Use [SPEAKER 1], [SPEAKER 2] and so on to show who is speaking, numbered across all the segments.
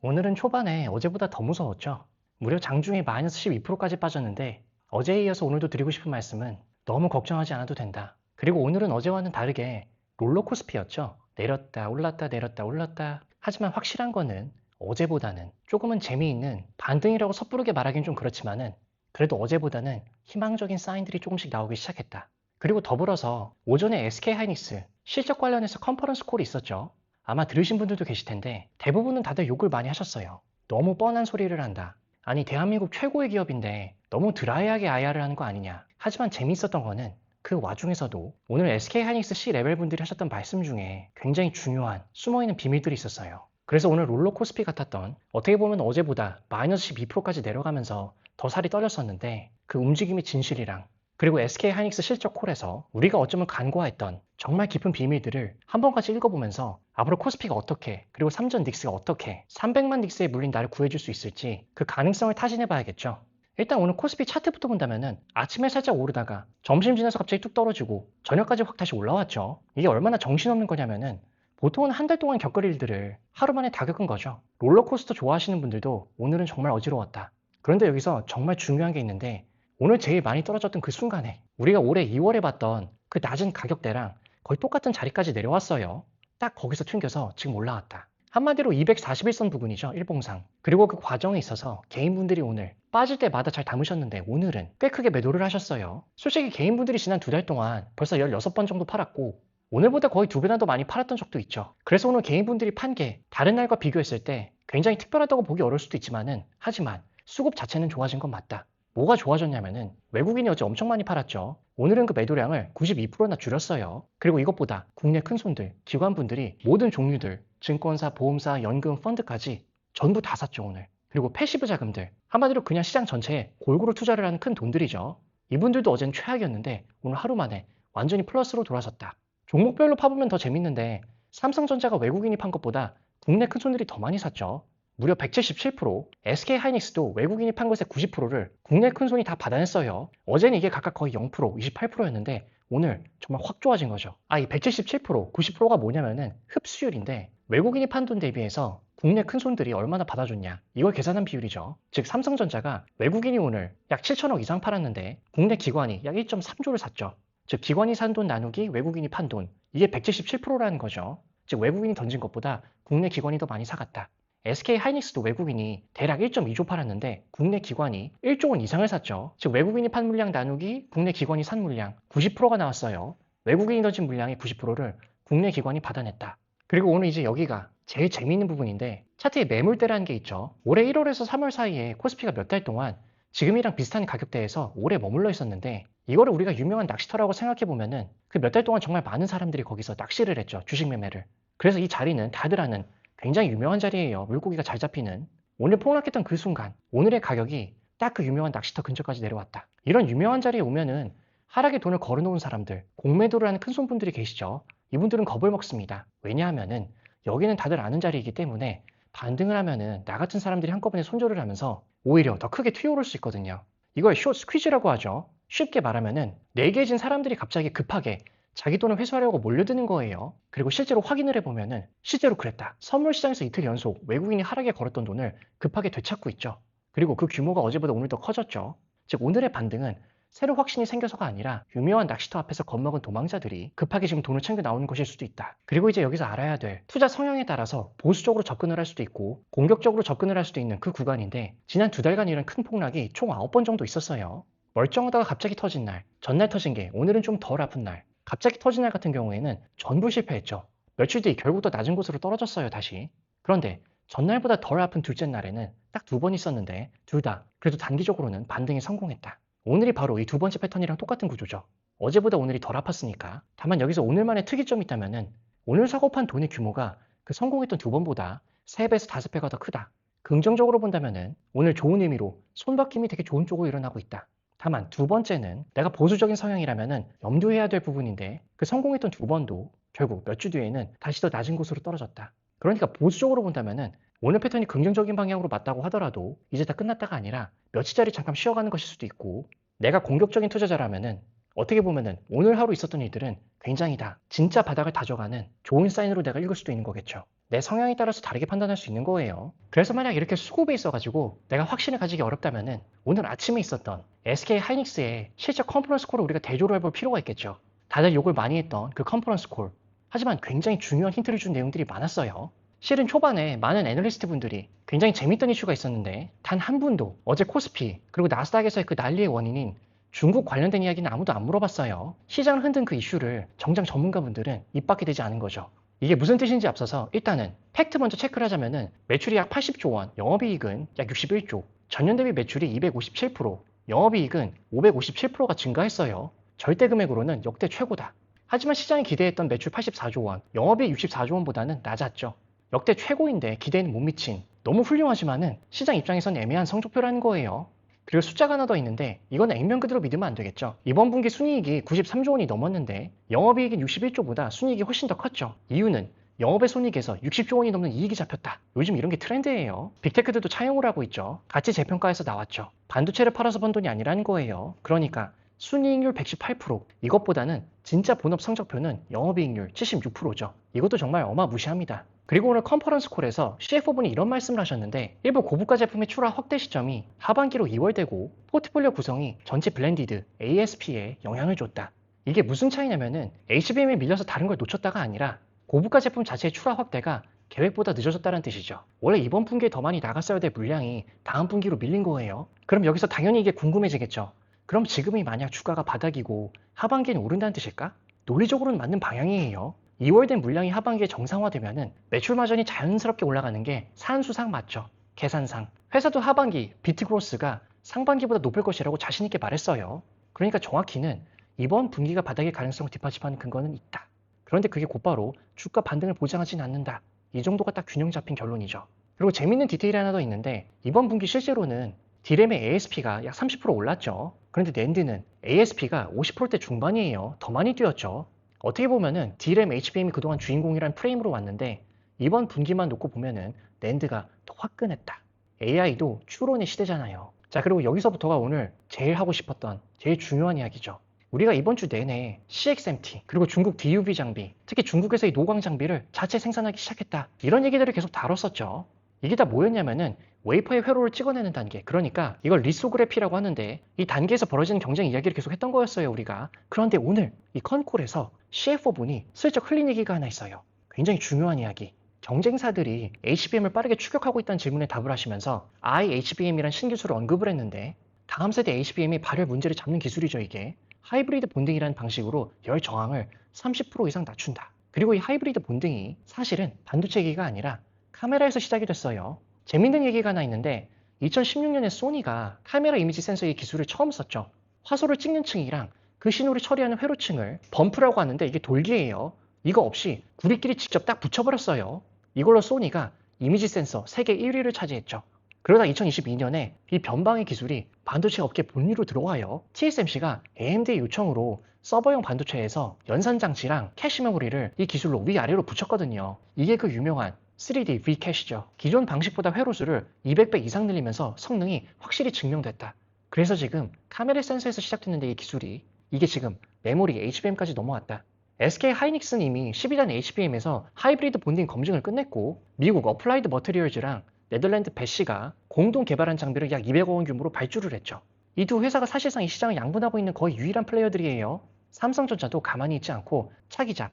[SPEAKER 1] 오늘은 초반에 어제보다 더 무서웠죠. 무려 장중에 마이너스 12%까지 빠졌는데 어제에 이어서 오늘도 드리고 싶은 말씀은 너무 걱정하지 않아도 된다. 그리고 오늘은 어제와는 다르게 롤러코스피였죠. 내렸다 올랐다 내렸다 올랐다. 하지만 확실한 거는 어제보다는 조금은 재미있는 반등이라고 섣부르게 말하긴 좀 그렇지만은 그래도 어제보다는 희망적인 사인들이 조금씩 나오기 시작했다. 그리고 더불어서 오전에 SK하이닉스 실적 관련해서 컨퍼런스 콜이 있었죠. 아마 들으신 분들도 계실 텐데 대부분은 다들 욕을 많이 하셨어요. 너무 뻔한 소리를 한다. 아니 대한민국 최고의 기업인데 너무 드라이하게 IR을 하는 거 아니냐. 하지만 재미있었던 거는 그 와중에서도 오늘 SK하이닉스 C 레벨 분들이 하셨던 말씀 중에 굉장히 중요한 숨어있는 비밀들이 있었어요. 그래서 오늘 롤러코스피 같았던 어떻게 보면 어제보다 마이너스 12%까지 내려가면서 더 살이 떨렸었는데 그 움직임의 진실이랑 그리고 SK하이닉스 실적 콜에서 우리가 어쩌면 간과했던 정말 깊은 비밀들을 한 번까지 읽어보면서 앞으로 코스피가 어떻게 그리고 삼전 닉스가 어떻게 300만 닉스에 물린 나를 구해줄 수 있을지 그 가능성을 타진해봐야겠죠. 일단 오늘 코스피 차트부터 본다면은 아침에 살짝 오르다가 점심 지나서 갑자기 뚝 떨어지고 저녁까지 확 다시 올라왔죠. 이게 얼마나 정신없는 거냐면은 보통은 한 달 동안 겪을 일들을 하루 만에 다 겪은 거죠. 롤러코스터 좋아하시는 분들도 오늘은 정말 어지러웠다. 그런데 여기서 정말 중요한 게 있는데 오늘 제일 많이 떨어졌던 그 순간에 우리가 올해 2월에 봤던 그 낮은 가격대랑 거의 똑같은 자리까지 내려왔어요. 딱 거기서 튕겨서 지금 올라왔다. 한마디로 241선 부근이죠. 일봉상. 그리고 그 과정에 있어서 개인분들이 오늘 빠질 때마다 잘 담으셨는데 오늘은 꽤 크게 매도를 하셨어요. 솔직히 개인분들이 지난 두 달 동안 벌써 16번 정도 팔았고 오늘보다 거의 두 배나 더 많이 팔았던 적도 있죠. 그래서 오늘 개인분들이 판 게 다른 날과 비교했을 때 굉장히 특별하다고 보기 어려울 수도 있지만은 하지만 수급 자체는 좋아진 건 맞다. 뭐가 좋아졌냐면은 외국인이 어제 엄청 많이 팔았죠. 오늘은 그 매도량을 92%나 줄였어요. 그리고 이것보다 국내 큰손들, 기관분들이 모든 종류들, 증권사, 보험사, 연금, 펀드까지 전부 다 샀죠 오늘. 그리고 패시브 자금들, 한마디로 그냥 시장 전체에 골고루 투자를 하는 큰 돈들이죠. 이분들도 어제는 최악이었는데 오늘 하루 만에 완전히 플러스로 돌아섰다. 종목별로 파보면 더 재밌는데 삼성전자가 외국인이 판 것보다 국내 큰손들이 더 많이 샀죠. 무려 177%, SK하이닉스도 외국인이 판 것의 90%를 국내 큰손이 다 받아냈어요. 어제는 이게 각각 거의 0%, 28%였는데 오늘 정말 확 좋아진 거죠. 이 177%, 90%가 뭐냐면은 흡수율인데 외국인이 판 돈 대비해서 국내 큰손들이 얼마나 받아줬냐 이걸 계산한 비율이죠. 즉 삼성전자가 외국인이 오늘 약 7천억 이상 팔았는데 국내 기관이 약 1.3조를 샀죠. 즉 기관이 산 돈 나누기 외국인이 판 돈, 이게 177%라는 거죠. 즉 외국인이 던진 것보다 국내 기관이 더 많이 사갔다. SK하이닉스도 외국인이 대략 1.2조 팔았는데 국내 기관이 1조 원 이상을 샀죠. 즉 외국인이 판 물량 나누기 국내 기관이 산 물량 90%가 나왔어요. 외국인이 던진 물량의 90%를 국내 기관이 받아냈다. 그리고 오늘 이제 여기가 제일 재미있는 부분인데 차트에 매물대라는 게 있죠. 올해 1월에서 3월 사이에 코스피가 몇 달 동안 지금이랑 비슷한 가격대에서 오래 머물러 있었는데 이거를 우리가 유명한 낚시터라고 생각해보면은 그 몇 달 동안 정말 많은 사람들이 거기서 낚시를 했죠. 주식 매매를. 그래서 이 자리는 다들 아는 굉장히 유명한 자리예요. 물고기가 잘 잡히는. 오늘 폭락했던 그 순간 오늘의 가격이 딱 그 유명한 낚시터 근처까지 내려왔다. 이런 유명한 자리에 오면은 하락에 돈을 걸어놓은 사람들, 공매도를 하는 큰손분들이 계시죠. 이분들은 겁을 먹습니다. 왜냐하면은 여기는 다들 아는 자리이기 때문에 반등을 하면은 나 같은 사람들이 한꺼번에 손절을 하면서 오히려 더 크게 튀어오를 수 있거든요. 이걸 숏 스퀴즈라고 하죠. 쉽게 말하면은 내게진 사람들이 갑자기 급하게 자기 돈을 회수하려고 몰려드는 거예요. 그리고 실제로 확인을 해보면은 실제로 그랬다. 선물 시장에서 이틀 연속 외국인이 하락에 걸었던 돈을 급하게 되찾고 있죠. 그리고 그 규모가 어제보다 오늘 더 커졌죠. 즉 오늘의 반등은 새로 확신이 생겨서가 아니라 유명한 낚시터 앞에서 겁먹은 도망자들이 급하게 지금 돈을 챙겨 나오는 것일 수도 있다. 그리고 이제 여기서 알아야 될 투자 성향에 따라서 보수적으로 접근을 할 수도 있고 공격적으로 접근을 할 수도 있는 그 구간인데 지난 두 달간 이런 큰 폭락이 총 9번 정도 있었어요. 멀쩡하다가 갑자기 터진 날, 전날 터진 게 오늘은 좀 덜 아픈 날, 갑자기 터진 날 같은 경우에는 전부 실패했죠. 며칠 뒤 결국 더 낮은 곳으로 떨어졌어요, 다시. 그런데 전날보다 덜 아픈 둘째 날에는 딱 두 번 있었는데 둘 다 그래도 단기적으로는 반등에 성공했다. 오늘이 바로 이 두 번째 패턴이랑 똑같은 구조죠. 어제보다 오늘이 덜 아팠으니까. 다만 여기서 오늘만의 특이점이 있다면은 오늘 사고 판 돈의 규모가 그 성공했던 두 번보다 3배에서 5배가 더 크다. 긍정적으로 본다면은 오늘 좋은 의미로 손바뀜이 되게 좋은 쪽으로 일어나고 있다. 다만 두 번째는 내가 보수적인 성향이라면은 염두해야 될 부분인데 그 성공했던 두 번도 결국 몇 주 뒤에는 다시 더 낮은 곳으로 떨어졌다. 그러니까 보수적으로 본다면은 오늘 패턴이 긍정적인 방향으로 맞다고 하더라도 이제 다 끝났다가 아니라 며칠짜리 잠깐 쉬어가는 것일 수도 있고 내가 공격적인 투자자라면은 어떻게 보면은 오늘 하루 있었던 일들은 굉장히 다 진짜 바닥을 다져가는 좋은 사인으로 내가 읽을 수도 있는 거겠죠. 내 성향에 따라서 다르게 판단할 수 있는 거예요. 그래서 만약 이렇게 수급에 있어가지고 내가 확신을 가지기 어렵다면은 오늘 아침에 있었던 SK 하이닉스의 실적 컨퍼런스 콜을 우리가 대조를 해볼 필요가 있겠죠. 다들 욕을 많이 했던 그 컨퍼런스 콜. 하지만 굉장히 중요한 힌트를 준 내용들이 많았어요. 실은 초반에 많은 애널리스트 분들이 굉장히 재밌던 이슈가 있었는데 단 한 분도 어제 코스피 그리고 나스닥에서의 그 난리의 원인인 중국 관련된 이야기는 아무도 안 물어봤어요. 시장을 흔든 그 이슈를 정작 전문가분들은 입 밖에 대지 않은 거죠. 이게 무슨 뜻인지 앞서서 일단은 팩트 먼저 체크를 하자면은 매출이 약 80조 원, 영업이익은 약 61조, 전년 대비 매출이 257%, 영업이익은 557%가 증가했어요. 절대 금액으로는 역대 최고다. 하지만 시장이 기대했던 매출 84조 원, 영업이익 64조 원보다는 낮았죠. 역대 최고인데 기대에는 못 미친 너무 훌륭하지만은 시장 입장에선 애매한 성적표라는 거예요. 그리고 숫자가 하나 더 있는데 이건 액면 그대로 믿으면 안 되겠죠. 이번 분기 순이익이 93조 원이 넘었는데 영업이익은 61조보다 순이익이 훨씬 더 컸죠. 이유는 영업의 손익에서 60조 원이 넘는 이익이 잡혔다. 요즘 이런 게 트렌드예요. 빅테크들도 차용을 하고 있죠. 가치 재평가에서 나왔죠. 반도체를 팔아서 번 돈이 아니라는 거예요. 그러니까 순이익률 118%, 이것보다는 진짜 본업 성적표는 영업이익률 76%죠. 이것도 정말 어마무시합니다. 그리고 오늘 컨퍼런스 콜에서 CFO분이 이런 말씀을 하셨는데 일부 고부가 제품의 출하 확대 시점이 하반기로 2월 되고 포트폴리오 구성이 전체 블렌디드 ASP에 영향을 줬다. 이게 무슨 차이냐면은 HBM에 밀려서 다른 걸 놓쳤다가 아니라 고부가 제품 자체의 출하 확대가 계획보다 늦어졌다는 뜻이죠. 원래 이번 분기에 더 많이 나갔어야 될 물량이 다음 분기로 밀린 거예요. 그럼 여기서 당연히 이게 궁금해지겠죠. 그럼 지금이 만약 주가가 바닥이고 하반기에는 오른다는 뜻일까? 논리적으로는 맞는 방향이에요. 2월 된 물량이 하반기에 정상화되면은 매출 마진이 자연스럽게 올라가는 게 산수상 맞죠. 계산상. 회사도 하반기 비트그로스가 상반기보다 높을 것이라고 자신있게 말했어요. 그러니까 정확히는 이번 분기가 바닥일 가능성을 뒷받침하는 근거는 있다. 그런데 그게 곧바로 주가 반등을 보장하진 않는다. 이 정도가 딱 균형 잡힌 결론이죠. 그리고 재밌는 디테일이 하나 더 있는데 이번 분기 실제로는 D램의 ASP가 약 30% 올랐죠. 그런데 낸드는 ASP가 50%대 중반이에요. 더 많이 뛰었죠. 어떻게 보면은 D램 HBM이 그동안 주인공이란 프레임으로 왔는데 이번 분기만 놓고 보면은 낸드가 더 화끈했다. AI도 추론의 시대잖아요. 자, 그리고 여기서부터가 오늘 제일 하고 싶었던 제일 중요한 이야기죠. 우리가 이번 주 내내 CXMT 그리고 중국 DUV 장비, 특히 중국에서의 노광 장비를 자체 생산하기 시작했다. 이런 얘기들을 계속 다뤘었죠. 이게 다 뭐였냐면은 웨이퍼의 회로를 찍어내는 단계, 그러니까 이걸 리소그래피라고 하는데 이 단계에서 벌어지는 경쟁 이야기를 계속 했던 거였어요, 우리가. 그런데 오늘 이 컨콜에서 CFO분이 슬쩍 흘린 얘기가 하나 있어요. 굉장히 중요한 이야기. 경쟁사들이 HBM을 빠르게 추격하고 있다는 질문에 답을 하시면서 IHBM이란 신기술을 언급을 했는데 다음 세대 HBM이 발열 문제를 잡는 기술이죠, 이게. 하이브리드 본딩이라는 방식으로 열 저항을 30% 이상 낮춘다. 그리고 이 하이브리드 본딩이 사실은 반도체기가 아니라 카메라에서 시작이 됐어요. 재밌는 얘기가 하나 있는데 2016년에 소니가 카메라 이미지 센서의 기술을 처음 썼죠. 화소를 찍는 층이랑 그 신호를 처리하는 회로층을 범프라고 하는데 이게 돌기예요. 이거 없이 우리끼리 직접 딱 붙여버렸어요. 이걸로 소니가 이미지 센서 세계 1위를 차지했죠. 그러다 2022년에 이 변방의 기술이 반도체 업계 본위로 들어와요. TSMC가 AMD의 요청으로 서버용 반도체에서 연산장치랑 캐시 메모리를 이 기술로 위아래로 붙였거든요. 이게 그 유명한 3D V캐시죠. 기존 방식보다 회로수를 200배 이상 늘리면서 성능이 확실히 증명됐다. 그래서 지금 카메라 센서에서 시작됐는데 이 기술이 이게 지금 메모리 HBM까지 넘어왔다. SK 하이닉스는 이미 12단 HBM에서 하이브리드 본딩 검증을 끝냈고 미국 어플라이드 머티리얼즈랑 네덜란드 배시가 공동 개발한 장비를 약 200억 원 규모로 발주를 했죠. 이 두 회사가 사실상 이 시장을 양분하고 있는 거의 유일한 플레이어들이에요. 삼성전자도 가만히 있지 않고 차기작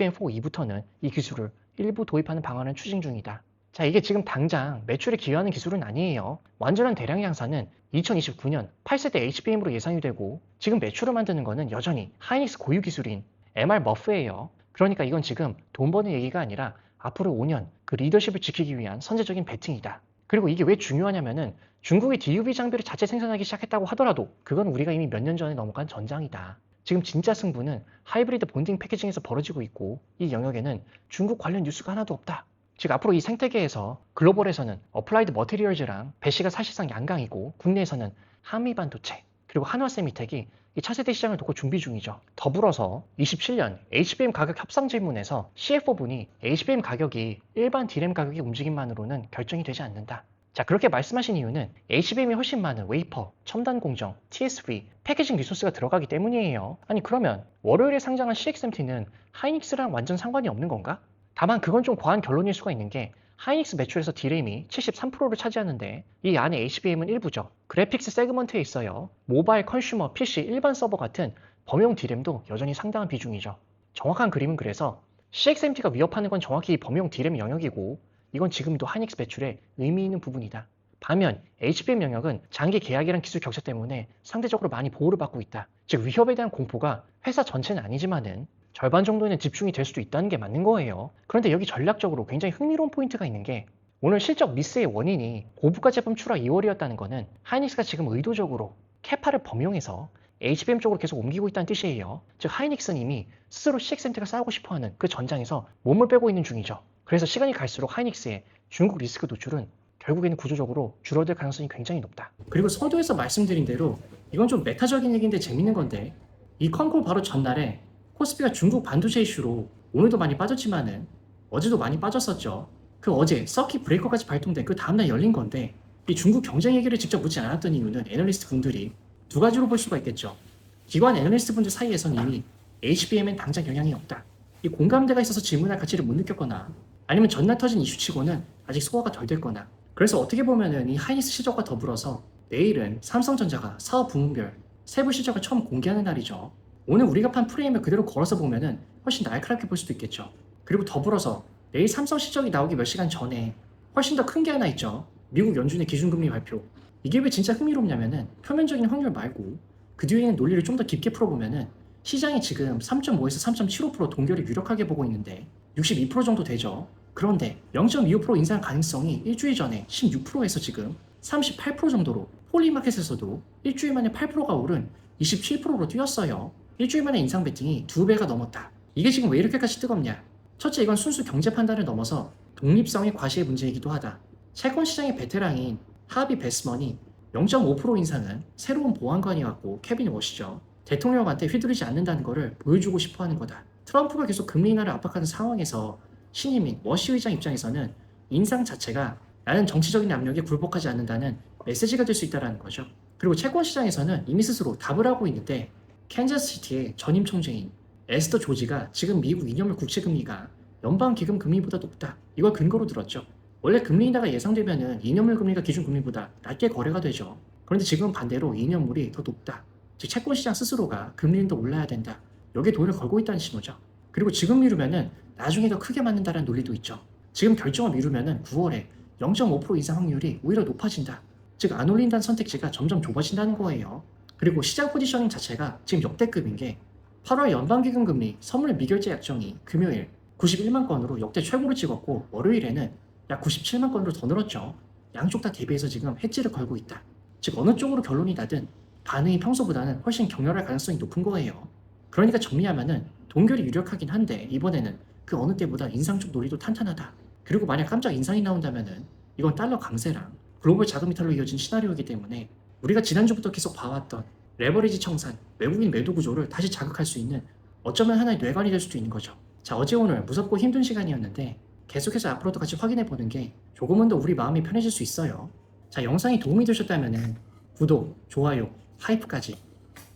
[SPEAKER 1] HBM4E부터는 이 기술을 일부 도입하는 방안을 추진 중이다. 자, 이게 지금 당장 매출에 기여하는 기술은 아니에요. 완전한 대량 양산은 2029년 8세대 HBM으로 예상이 되고 지금 매출을 만드는 거는 여전히 하이닉스 고유 기술인 MR 머프예요. 그러니까 이건 지금 돈 버는 얘기가 아니라 앞으로 5년 그 리더십을 지키기 위한 선제적인 베팅이다. 그리고 이게 왜 중요하냐면은 중국이 DUV 장비를 자체 생산하기 시작했다고 하더라도 그건 우리가 이미 몇 년 전에 넘어간 전장이다. 지금 진짜 승부는 하이브리드 본딩 패키징에서 벌어지고 있고 이 영역에는 중국 관련 뉴스가 하나도 없다. 즉 앞으로 이 생태계에서 글로벌에서는 어플라이드 머티리얼즈랑 배시가 사실상 양강이고 국내에서는 한미반도체 그리고 한화세미텍이 이 차세대 시장을 놓고 준비 중이죠. 더불어서 27년 HBM 가격 협상 질문에서 CFO분이 HBM 가격이 일반 D램 가격의 움직임만으로는 결정이 되지 않는다. 자, 그렇게 말씀하신 이유는 HBM이 훨씬 많은 웨이퍼, 첨단 공정, TSV, 패키징 리소스가 들어가기 때문이에요. 아니 그러면 월요일에 상장한 CXMT는 하이닉스랑 완전 상관이 없는 건가? 다만 그건 좀 과한 결론일 수가 있는 게 하이닉스 매출에서 D램이 73%를 차지하는데 이 안에 HBM은 일부죠. 그래픽스 세그먼트에 있어요. 모바일, 컨슈머, PC, 일반 서버 같은 범용 D램도 여전히 상당한 비중이죠. 정확한 그림은 그래서 CXMT가 위협하는 건 정확히 이 범용 D램 영역이고 이건 지금도 하이닉스 매출에 의미 있는 부분이다. 반면 HBM 영역은 장기 계약이란 기술 격차 때문에 상대적으로 많이 보호를 받고 있다. 즉 위협에 대한 공포가 회사 전체는 아니지만은 절반 정도에는 집중이 될 수도 있다는 게 맞는 거예요. 그런데 여기 전략적으로 굉장히 흥미로운 포인트가 있는 게 오늘 실적 미스의 원인이 고부가 제품 출하 2월이었다는 거는 하이닉스가 지금 의도적으로 캐파를 범용해서 HBM 쪽으로 계속 옮기고 있다는 뜻이에요. 즉 하이닉스는 이미 스스로 CXMT가 싸우고 싶어하는 그 전장에서 몸을 빼고 있는 중이죠. 그래서 시간이 갈수록 하이닉스의 중국 리스크 노출은 결국에는 구조적으로 줄어들 가능성이 굉장히 높다. 그리고 서두에서 말씀드린 대로 이건 좀 메타적인 얘기인데 재밌는 건데 이 컨콜 바로 전날에 코스피가 중국 반도체 이슈로 오늘도 많이 빠졌지만은 어제도 많이 빠졌었죠. 그 어제 서킷 브레이커까지 발동된 그 다음날 열린 건데 이 중국 경쟁 얘기를 직접 묻지 않았던 이유는 애널리스트 분들이 두 가지로 볼 수가 있겠죠. 기관 애널리스트 분들 사이에서는 이미 HBM엔 당장 영향이 없다. 이 공감대가 있어서 질문할 가치를 못 느꼈거나 아니면 전날 터진 이슈치고는 아직 소화가 덜 됐거나 그래서 어떻게 보면은 이 하이닉스 실적과 더불어서 내일은 삼성전자가 사업 부문별 세부 실적을 처음 공개하는 날이죠. 오늘 우리가 판 프레임을 그대로 걸어서 보면은 훨씬 날카롭게 볼 수도 있겠죠. 그리고 더불어서 내일 삼성 실적이 나오기 몇 시간 전에 훨씬 더 큰 게 하나 있죠. 미국 연준의 기준금리 발표. 이게 왜 진짜 흥미롭냐면은 표면적인 확률 말고 그 뒤에 있는 논리를 좀 더 깊게 풀어보면은 시장이 지금 3.5에서 3.75% 동결이 유력하게 보고 있는데 62% 정도 되죠. 그런데 0.25% 인상 가능성이 일주일 전에 16%에서 지금 38% 정도로 폴리마켓에서도 일주일 만에 8%가 오른 27%로 뛰었어요. 일주일 만에 인상 베팅이 2배가 넘었다. 이게 지금 왜 이렇게까지 뜨겁냐? 첫째, 이건 순수 경제 판단을 넘어서 독립성의 과시의 문제이기도 하다. 채권 시장의 베테랑인 하비 베스먼이 0.5% 인상은 새로운 보안관이었고 케빈 워시죠. 대통령한테 휘두르지 않는다는 것을 보여주고 싶어 하는 거다. 트럼프가 계속 금리 인하를 압박하는 상황에서 신임인 워시 의장 입장에서는 인상 자체가 나는 정치적인 압력에 굴복하지 않는다는 메시지가 될 수 있다는 거죠. 그리고 채권 시장에서는 이미 스스로 답을 하고 있는데 캔자스시티의 전임 총재인 에스더 조지가 지금 미국 2년물 국채 금리가 연방 기금 금리보다 높다. 이걸 근거로 들었죠. 원래 금리 인하가 예상되면은 2년물 금리가 기준 금리보다 낮게 거래가 되죠. 그런데 지금 반대로 2년물이 더 높다. 즉 채권 시장 스스로가 금리는 더 올라야 된다. 여기에 돈을 걸고 있다는 신호죠. 그리고 지금 미루면은 나중에 더 크게 맞는다는 논리도 있죠. 지금 결정을 미루면은 9월에 0.5% 이상 확률이 오히려 높아진다. 즉 안 올린다는 선택지가 점점 좁아진다는 거예요. 그리고 시장 포지셔닝 자체가 지금 역대급인 게 8월 연방기금 금리 선물 미결제 약정이 금요일 91만 건으로 역대 최고를 찍었고 월요일에는 약 97만 건으로 더 늘었죠. 양쪽 다 대비해서 지금 해지를 걸고 있다. 즉 어느 쪽으로 결론이 나든 반응이 평소보다는 훨씬 격렬할 가능성이 높은 거예요. 그러니까 정리하면은 동결이 유력하긴 한데 이번에는 그 어느 때보다 인상 쪽 논리도 탄탄하다. 그리고 만약 깜짝 인상이 나온다면은 이건 달러 강세랑 글로벌 자금 이탈로 이어진 시나리오이기 때문에 우리가 지난주부터 계속 봐왔던 레버리지 청산, 외국인 매도 구조를 다시 자극할 수 있는 어쩌면 하나의 뇌관이 될 수도 있는 거죠. 자, 어제 오늘 무섭고 힘든 시간이었는데 계속해서 앞으로도 같이 확인해보는 게 조금은 더 우리 마음이 편해질 수 있어요. 자, 영상이 도움이 되셨다면 구독, 좋아요, 하이프까지